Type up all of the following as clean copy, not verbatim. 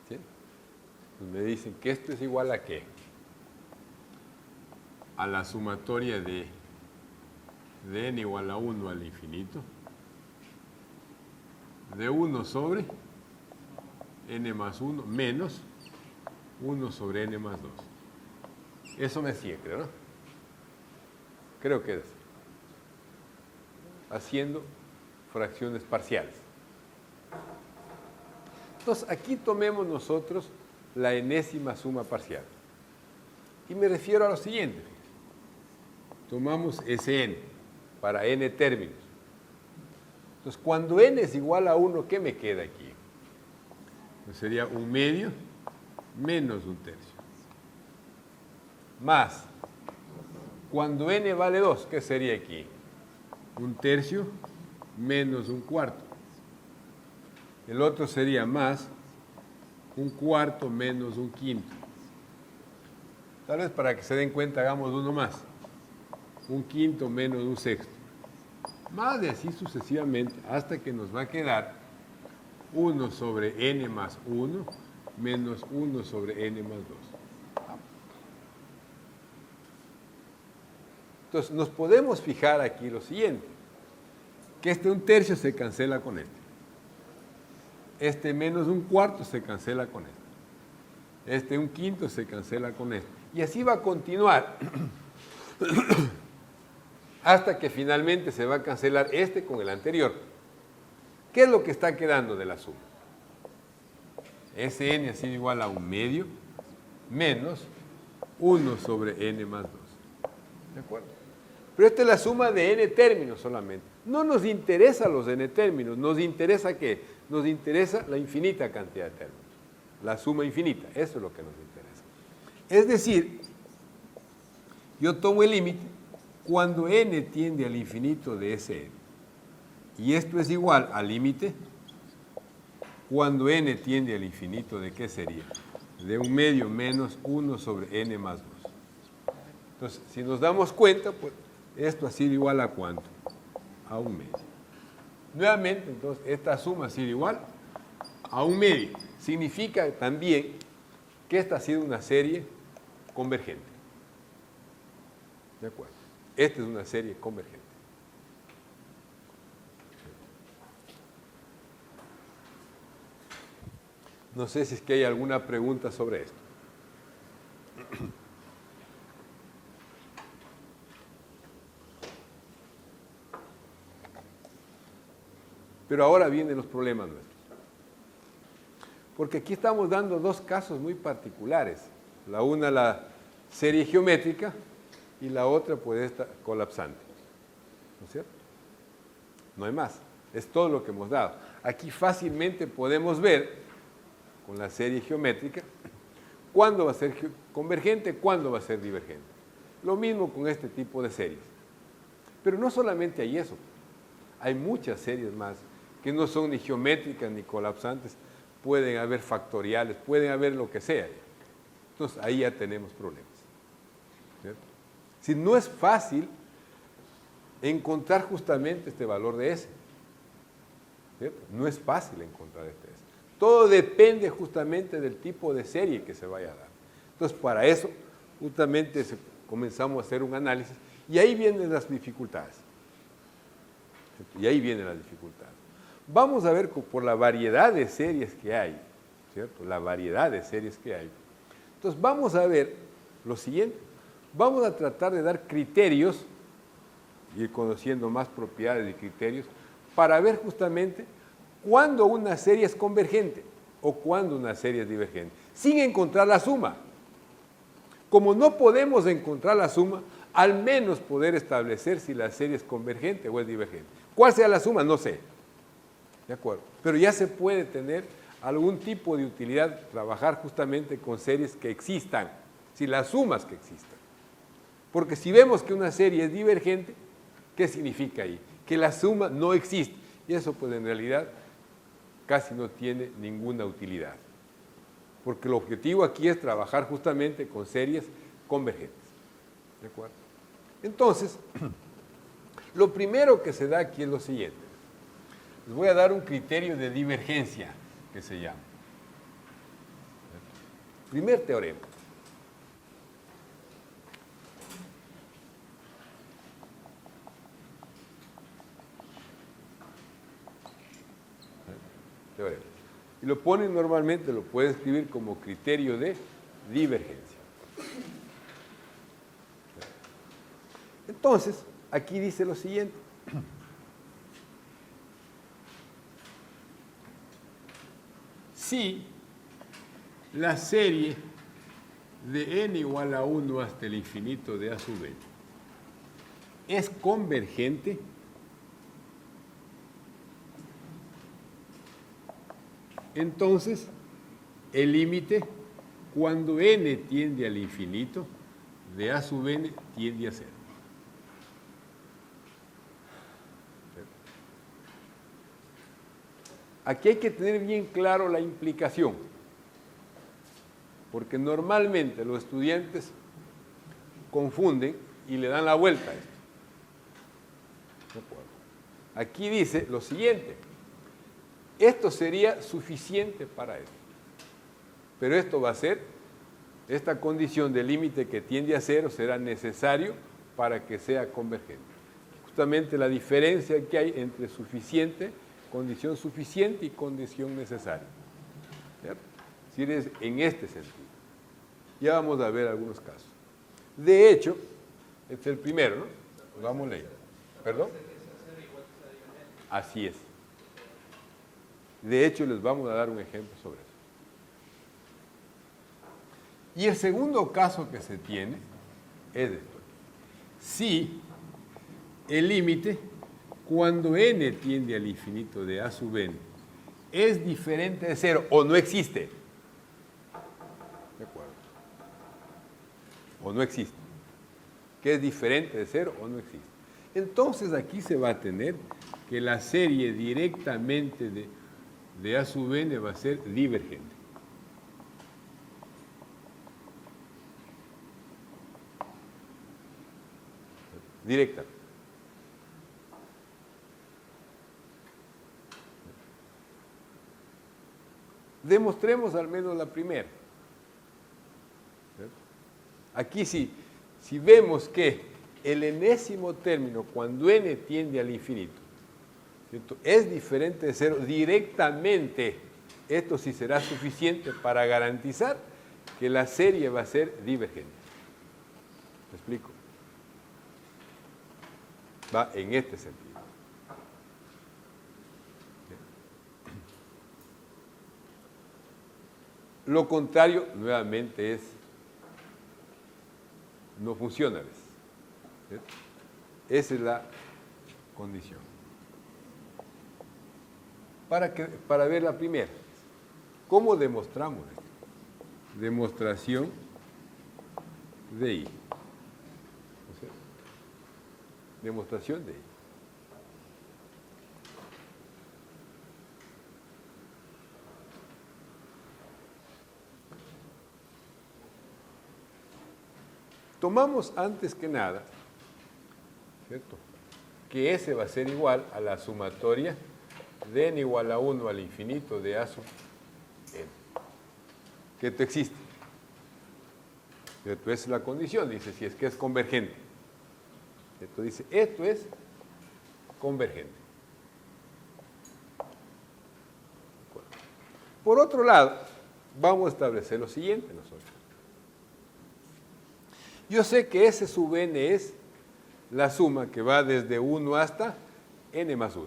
¿Sí? Pues me dicen que esto es igual a ¿qué? A la sumatoria de n igual a 1 al infinito, de 1 sobre n más 1 menos 1 sobre n más 2. Eso me sigue, creo, ¿no? Creo que es haciendo fracciones parciales. Entonces, aquí tomemos nosotros la enésima suma parcial. Y me refiero a lo siguiente. Tomamos Sn para n términos. Entonces, cuando n es igual a 1, ¿qué me queda aquí? Pues sería 1/2 menos 1/3. Más, cuando n vale 2, ¿qué sería aquí? 1/3 menos 1/4. El otro sería más 1/4 menos 1/5. Tal vez para que se den cuenta hagamos uno más. 1/5 menos 1/6. Más de así sucesivamente hasta que nos va a quedar 1 sobre n más 1 menos 1 sobre n más 2. Entonces, nos podemos fijar aquí lo siguiente, que este 1/3 se cancela con este. Este menos 1/4 se cancela con este. Este 1/5 se cancela con este. Y así va a continuar hasta que finalmente se va a cancelar este con el anterior. ¿Qué es lo que está quedando de la suma? Sn ha sido igual a 1/2 menos 1 sobre n más 2. ¿De acuerdo? Pero esta es la suma de n términos solamente. No nos interesa los n términos. ¿Nos interesa qué? Nos interesa la infinita cantidad de términos. La suma infinita. Eso es lo que nos interesa. Es decir, yo tomo el límite cuando n tiende al infinito de Sn. Y esto es igual al límite cuando n tiende al infinito de ¿qué sería? De 1/2 menos 1 sobre n más 2. Entonces, si nos damos cuenta, pues esto ha sido igual a ¿cuánto? A 1/2. Nuevamente, entonces, esta suma ha sido igual a 1/2. Significa también que esta ha sido una serie convergente. ¿De acuerdo? Esta es una serie convergente. No sé si es que hay alguna pregunta sobre esto. Pero ahora vienen los problemas nuestros. Porque aquí estamos dando dos casos muy particulares. La una, la serie geométrica, y la otra, pues, esta colapsante. ¿No es cierto? No hay más. Es todo lo que hemos dado. Aquí fácilmente podemos ver, con la serie geométrica, cuándo va a ser convergente, cuándo va a ser divergente. Lo mismo con este tipo de series. Pero no solamente hay eso. Hay muchas series más que no son ni geométricas ni colapsantes. Pueden haber factoriales, pueden haber lo que sea. Entonces, ahí ya tenemos problemas. ¿Cierto? Si no es fácil encontrar justamente este valor de S. ¿Cierto? No es fácil encontrar este S. Todo depende justamente del tipo de serie que se vaya a dar. Entonces, para eso, justamente comenzamos a hacer un análisis y ahí vienen las dificultades. ¿Cierto? Y ahí vienen las dificultades. Vamos a ver por la variedad de series que hay, ¿cierto? La variedad de series que hay. Entonces, vamos a ver lo siguiente. Vamos a tratar de dar criterios, ir conociendo más propiedades de criterios, para ver justamente cuándo una serie es convergente o cuándo una serie es divergente, sin encontrar la suma. Como no podemos encontrar la suma, al menos poder establecer si la serie es convergente o es divergente. ¿Cuál sea la suma? No sé. ¿De acuerdo? Pero ya se puede tener algún tipo de utilidad trabajar justamente con series que existan, si las sumas que existan. Porque si vemos que una serie es divergente, ¿qué significa ahí? Que la suma no existe. Y eso, pues, en realidad casi no tiene ninguna utilidad. Porque el objetivo aquí es trabajar justamente con series convergentes. ¿De acuerdo? Entonces, lo primero que se da aquí es lo siguiente. Les voy a dar un criterio de divergencia que se llama. Primer teorema. Teorema. Y lo ponen normalmente, lo puede escribir como criterio de divergencia. Entonces, aquí dice lo siguiente. Si la serie de n igual a 1 hasta el infinito de a sub n es convergente, entonces el límite cuando n tiende al infinito de a sub n tiende a 0. Aquí hay que tener bien claro la implicación, porque normalmente los estudiantes confunden y le dan la vuelta a esto. Aquí dice lo siguiente: esto sería suficiente para esto, pero esto va a ser, esta condición de límite que tiende a 0 será necesario para que sea convergente. Justamente la diferencia que hay entre suficiente, condición suficiente y condición necesaria. ¿Cierto? Si eres en este sentido. Ya vamos a ver algunos casos. De hecho, este es el primero, ¿no? Pues vamos a leer. ¿Perdón? Así es. De hecho, les vamos a dar un ejemplo sobre eso. Y el segundo caso que se tiene es esto. Si el límite, cuando n tiende al infinito de a sub n, es diferente de 0 o no existe. ¿De acuerdo? O no existe. Que es diferente de 0 o no existe. Entonces aquí se va a tener que la serie directamente de a sub n va a ser divergente. Directamente. Demostremos al menos la primera. ¿Cierto? Aquí sí, si vemos que el enésimo término, cuando n tiende al infinito, ¿cierto?, es diferente de 0 directamente, esto sí será suficiente para garantizar que la serie va a ser divergente. ¿Me explico? Va en este sentido. Lo contrario, nuevamente, no funciona. ¿Ves? Esa es la condición. Para ver la primera, ¿cómo demostramos esto? Demostración de I. O sea, demostración de I. Tomamos antes que nada, ¿cierto?, que S va a ser igual a la sumatoria de n igual a 1 al infinito de a sub n. Que esto existe. Esto es la condición, dice, si es que es convergente. Esto dice, esto es convergente. Por otro lado, vamos a establecer lo siguiente nosotros. Yo sé que S sub n es la suma que va desde 1 hasta n más 1.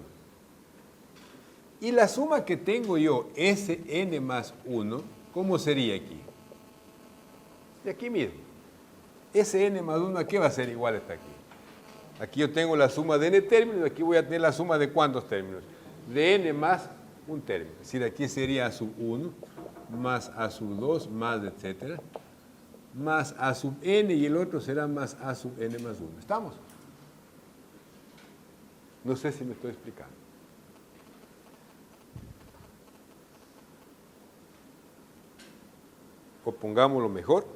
Y la suma que tengo yo, Sn más 1, ¿cómo sería aquí? De aquí mismo. Sn más 1, ¿a qué va a ser igual hasta aquí? Aquí yo tengo la suma de n términos, aquí voy a tener la suma de ¿cuántos términos? De n más un término. Es decir, aquí sería a sub 1, más a sub 2, más etcétera, más a sub n, y el otro será más a sub n más 1. ¿Estamos? No sé si me estoy explicando. O pongámoslo mejor,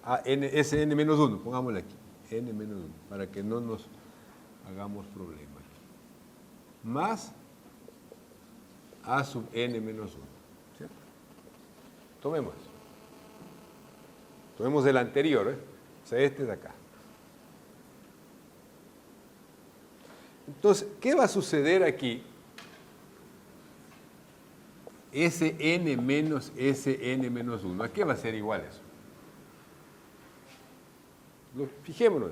a n, Sn menos 1, pongámoslo aquí, n menos 1, para que no nos hagamos problemas. Más a sub n menos 1. ¿Cierto? Tomemos eso. Tomemos el anterior, o sea, este de acá. Entonces, ¿qué va a suceder aquí? Sn menos Sn menos 1. ¿A qué va a ser igual eso? Fijémonos.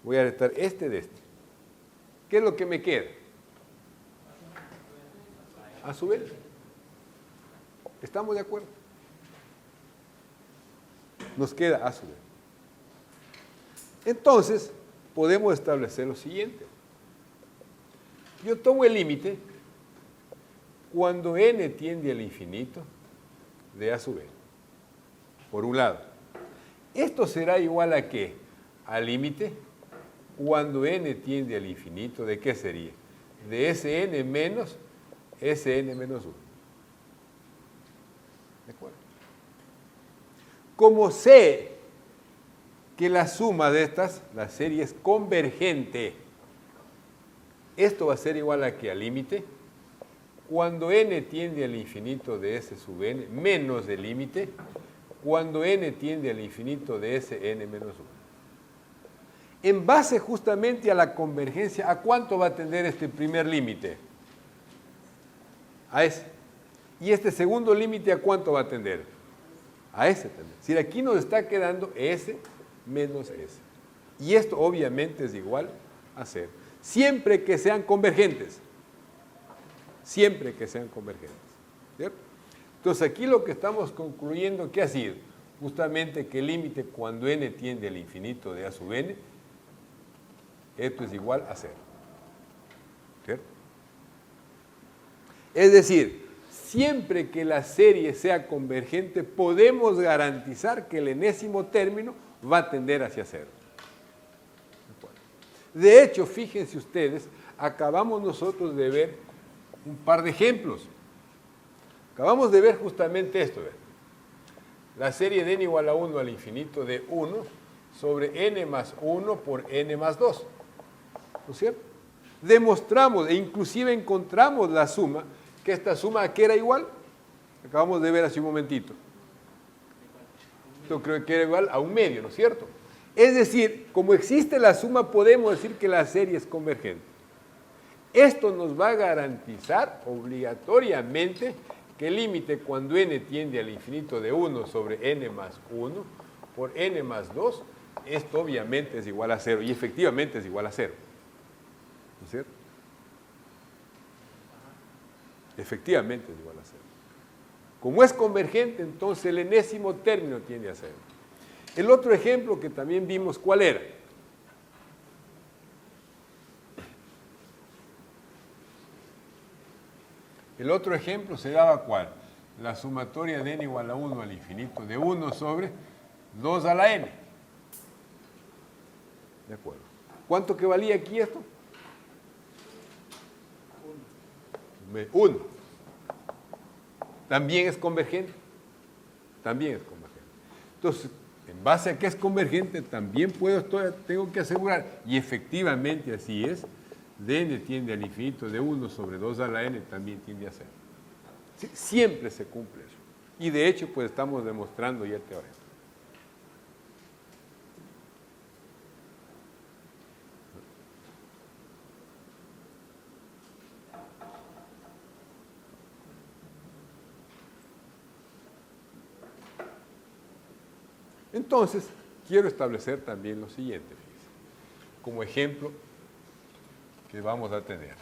Voy a restar este de este. ¿Qué es lo que me queda? A su vez. ¿Estamos de acuerdo? Nos queda a su vez. Entonces, podemos establecer lo siguiente. Yo tomo el límite cuando n tiende al infinito de a sub n. Por un lado. Esto será igual a ¿qué? Al límite cuando n tiende al infinito, ¿de qué sería? De Sn menos Sn menos 1. ¿De acuerdo? Como sé que la suma de estas, la serie es convergente, esto va a ser igual a ¿qué? Al límite cuando n tiende al infinito de S sub n menos el límite cuando n tiende al infinito de Sn menos 1. En base justamente a la convergencia, ¿a cuánto va a tender este primer límite? A ese. ¿Y este segundo límite a cuánto va a tender? A ese también. Es decir, aquí nos está quedando S menos S. Y esto obviamente es igual a 0. Siempre que sean convergentes. Siempre que sean convergentes. ¿Cierto? Entonces aquí lo que estamos concluyendo, ¿qué ha sido? Justamente que el límite cuando n tiende al infinito de a sub n, esto es igual a 0. ¿Cierto? Es decir, siempre que la serie sea convergente, podemos garantizar que el enésimo término va a tender hacia 0. De hecho, fíjense ustedes, acabamos nosotros de ver un par de ejemplos. Acabamos de ver justamente esto. La serie de n igual a 1 al infinito de 1 sobre n más 1 por n más 2. ¿No es cierto? Demostramos e inclusive encontramos la suma, que esta suma ¿a qué era igual? Acabamos de ver hace un momentito. Yo creo que era igual a 1/2, ¿no es cierto? Es decir, como existe la suma, podemos decir que la serie es convergente. Esto nos va a garantizar obligatoriamente que el límite cuando n tiende al infinito de 1 sobre n más 1 por n más 2, esto obviamente es igual a 0, y efectivamente es igual a 0. ¿No es cierto? Efectivamente es igual a 0. Como es convergente, entonces el enésimo término tiende a 0. El otro ejemplo que también vimos, ¿cuál era? El otro ejemplo se daba ¿cuál? La sumatoria de n igual a 1 al infinito de 1 sobre 2 a la n. ¿De acuerdo? ¿Cuánto que valía aquí esto? 1. También es convergente. También es convergente. Entonces, en base a que es convergente, también tengo que asegurar, y efectivamente así es, de n tiende al infinito de 1 sobre 2 a la n también tiende a 0. Siempre se cumple eso. Y de hecho, pues estamos demostrando ya el teorema. Entonces, quiero establecer también lo siguiente, fíjense, como ejemplo que vamos a tener.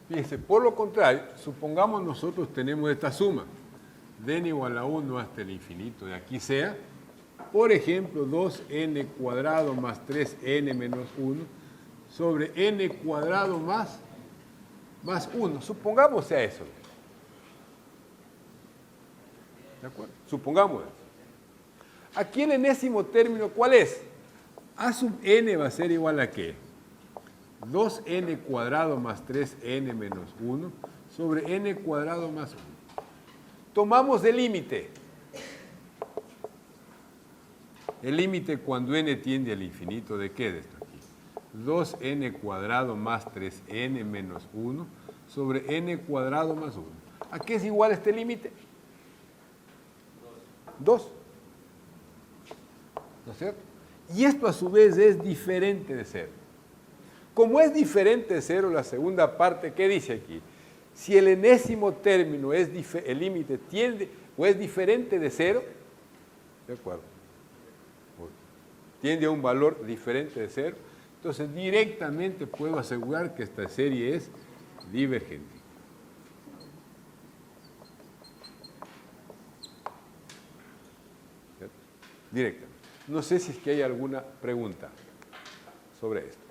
Fíjense, por lo contrario, supongamos nosotros tenemos esta suma, de n igual a 1 hasta el infinito, de aquí sea, por ejemplo, 2n cuadrado más 3n menos 1 sobre n cuadrado más 1. Supongamos sea eso. ¿De acuerdo? Supongamos eso. Aquí el enésimo término, ¿cuál es? A sub n va a ser igual a ¿qué? 2n cuadrado más 3n menos 1 sobre n cuadrado más 1. Tomamos el límite. El límite cuando n tiende al infinito, ¿de qué? De esto aquí. 2n cuadrado más 3n menos 1 sobre n cuadrado más 1. ¿A qué es igual este límite? 2. ¿No es cierto? Y esto a su vez es diferente de 0. Como es diferente de 0, la segunda parte, ¿qué dice aquí? Si el enésimo término es el límite tiende o es diferente de 0, ¿de acuerdo? Tiende a un valor diferente de 0, entonces directamente puedo asegurar que esta serie es divergente. ¿Cierto? Directamente. No sé si es que hay alguna pregunta sobre esto.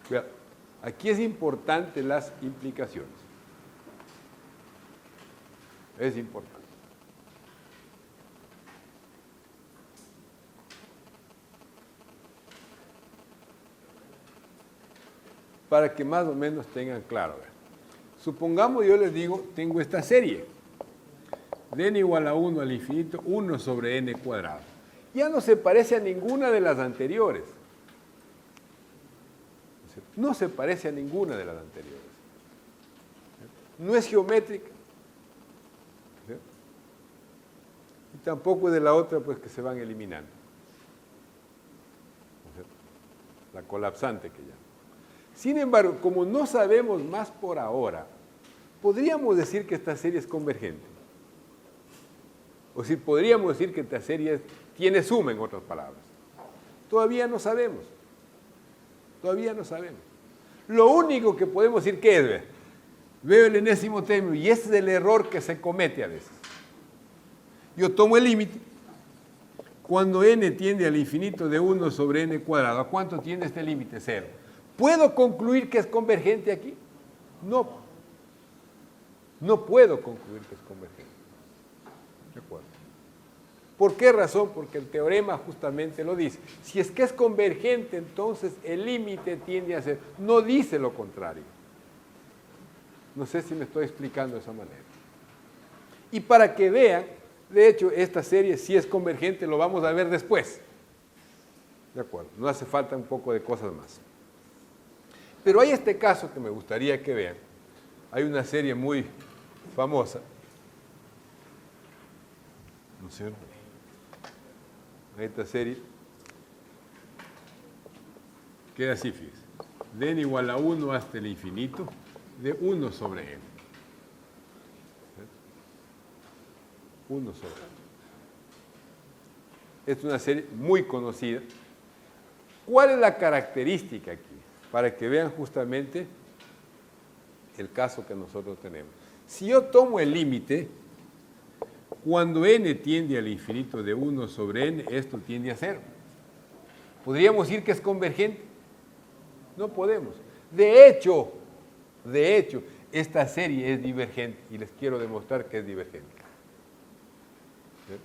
¿Cierto? Aquí es importante las implicaciones. Es importante. Para que más o menos tengan claro. Supongamos, yo les digo, tengo esta serie. De n igual a 1 al infinito, 1 sobre n cuadrado. Ya no se parece a ninguna de las anteriores. No se parece a ninguna de las anteriores. No es geométrica. Y tampoco es de la otra, pues que se van eliminando. La colapsante que llaman. Sin embargo, como no sabemos más por ahora, podríamos decir que esta serie es convergente. O si podríamos decir que esta serie tiene suma, en otras palabras. Todavía no sabemos. Todavía no sabemos. Lo único que podemos decir que es, veo el enésimo término, y ese es el error que se comete a veces. Yo tomo el límite. Cuando n tiende al infinito de 1 sobre n cuadrado, ¿a cuánto tiende este límite? 0. ¿Puedo concluir que es convergente aquí? No. No puedo concluir que es convergente. ¿De acuerdo? ¿Por qué razón? Porque el teorema justamente lo dice. Si es que es convergente, entonces el límite tiende a ser. No dice lo contrario. No sé si me estoy explicando de esa manera. Y para que vean, de hecho, esta serie si es convergente, lo vamos a ver después. ¿De acuerdo? No hace falta un poco de cosas más. Pero hay este caso que me gustaría que vean. Hay una serie muy famosa. ¿No es cierto? Esta serie queda así, fíjense. De n igual a 1 hasta el infinito de 1 sobre n. 1 sobre n. Es una serie muy conocida. ¿Cuál es la característica aquí? Para que vean justamente el caso que nosotros tenemos. Si yo tomo el límite, cuando n tiende al infinito de 1 sobre n, esto tiende a 0. ¿Podríamos decir que es convergente? No podemos. De hecho, esta serie es divergente y les quiero demostrar que es divergente. ¿Sí?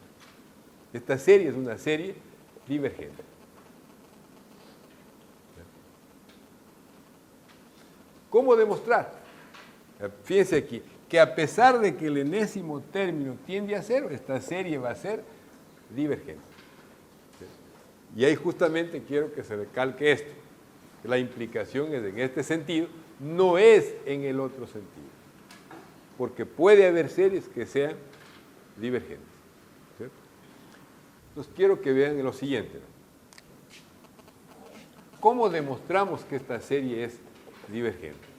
Esta serie es una serie divergente. ¿Cómo demostrar? Fíjense aquí, que a pesar de que el enésimo término tiende a 0, esta serie va a ser divergente. Y ahí justamente quiero que se recalque esto. La implicación es en este sentido, no es en el otro sentido. Porque puede haber series que sean divergentes. ¿Cierto? Entonces quiero que vean lo siguiente. ¿Cómo demostramos que esta serie es divergente?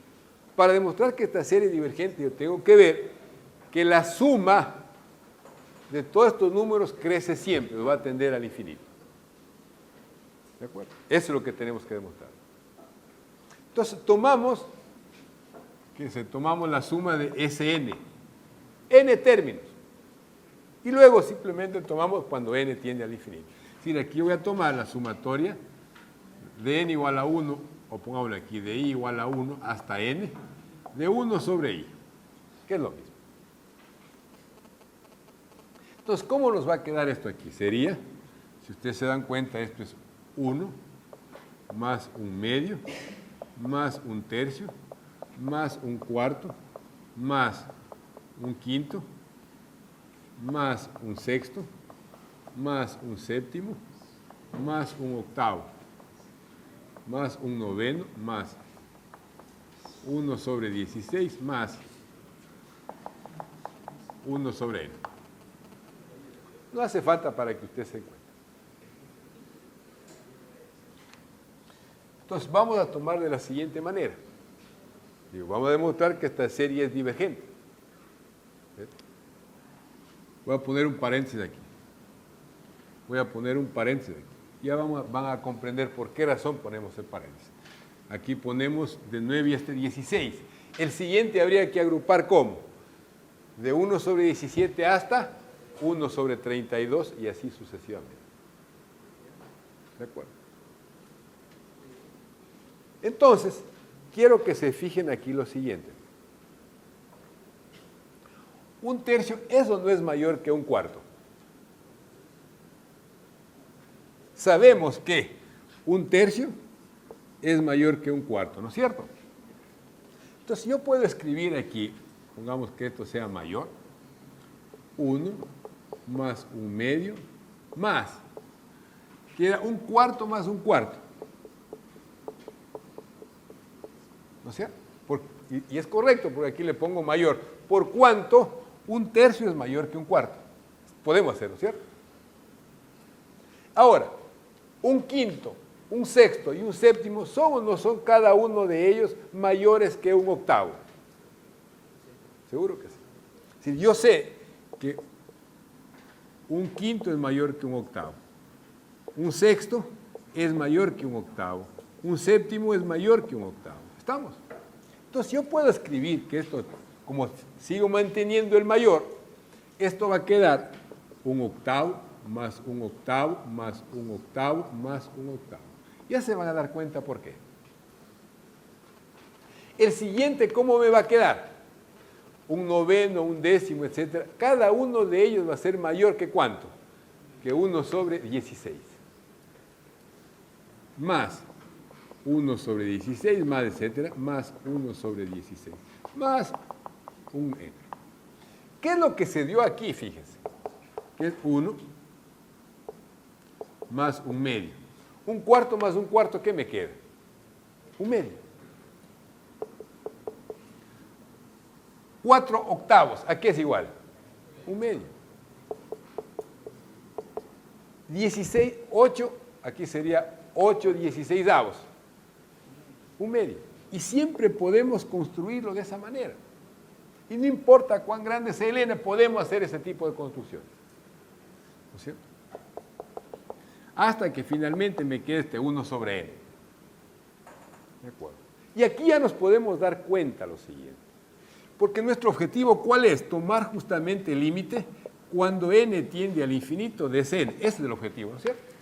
Para demostrar que esta serie es divergente, yo tengo que ver que la suma de todos estos números crece siempre, va a tender al infinito. ¿De acuerdo? Eso es lo que tenemos que demostrar. Entonces tomamos la suma de Sn, n términos, y luego simplemente tomamos cuando n tiende al infinito. Es decir, aquí voy a tomar la sumatoria de n igual a 1, o pongámoslo aquí, de i igual a 1 hasta n, de 1 sobre i, que es lo mismo. Entonces, ¿cómo nos va a quedar esto aquí? Sería, si ustedes se dan cuenta, esto es 1 más un medio, más un tercio, más un cuarto, más un quinto, más un sexto, más un séptimo, más un octavo, más un noveno, más 1 sobre 16 más 1 sobre n. No hace falta para que usted se encuentre. Entonces vamos a tomar de la siguiente manera. Vamos a demostrar que esta serie es divergente. ¿Ves? Voy a poner un paréntesis aquí. Ya van a comprender por qué razón ponemos el paréntesis. Aquí ponemos de 9 hasta 16. El siguiente habría que agrupar ¿cómo? De 1 sobre 17 hasta 1 sobre 32 y así sucesivamente. ¿De acuerdo? Entonces, quiero que se fijen aquí lo siguiente. Un tercio, eso no es mayor que un cuarto. Sabemos que un tercio es mayor que un cuarto, ¿no es cierto? Entonces yo puedo escribir aquí, pongamos que esto sea mayor, 1 más un medio, más, queda un cuarto más un cuarto. ¿No es cierto? Y es correcto, porque aquí le pongo mayor. ¿Por cuánto? Un tercio es mayor que un cuarto. Podemos hacerlo, ¿cierto? Ahora, un quinto, un sexto y un séptimo, ¿son o no son cada uno de ellos mayores que un octavo? Seguro que sí. Si yo sé que un quinto es mayor que un octavo, un sexto es mayor que un octavo, un séptimo es mayor que un octavo. ¿Estamos? Entonces yo puedo escribir que esto, como sigo manteniendo el mayor, esto va a quedar un octavo más un octavo más un octavo más un octavo. Ya se van a dar cuenta por qué. El siguiente, ¿cómo me va a quedar? Un noveno, un décimo, etc. Cada uno de ellos va a ser mayor que ¿cuánto? Que 1 sobre 16. Más 1 sobre 16, más etcétera, más 1 sobre 16, más un n. ¿Qué es lo que se dio aquí? Fíjense, que es 1 más un medio. Un cuarto más un cuarto, ¿qué me queda? Un medio. 4 octavos, ¿a qué es igual? Un medio. 16, 8, aquí sería 8 16avos. Un medio. Y siempre podemos construirlo de esa manera. Y no importa cuán grande sea el n, podemos hacer ese tipo de construcciones. ¿No es cierto? Hasta que finalmente me quede este 1 sobre n. ¿De acuerdo? Y aquí ya nos podemos dar cuenta lo siguiente. Porque nuestro objetivo, ¿cuál es? Tomar justamente el límite cuando n tiende al infinito de n. Ese es el objetivo, ¿no es cierto?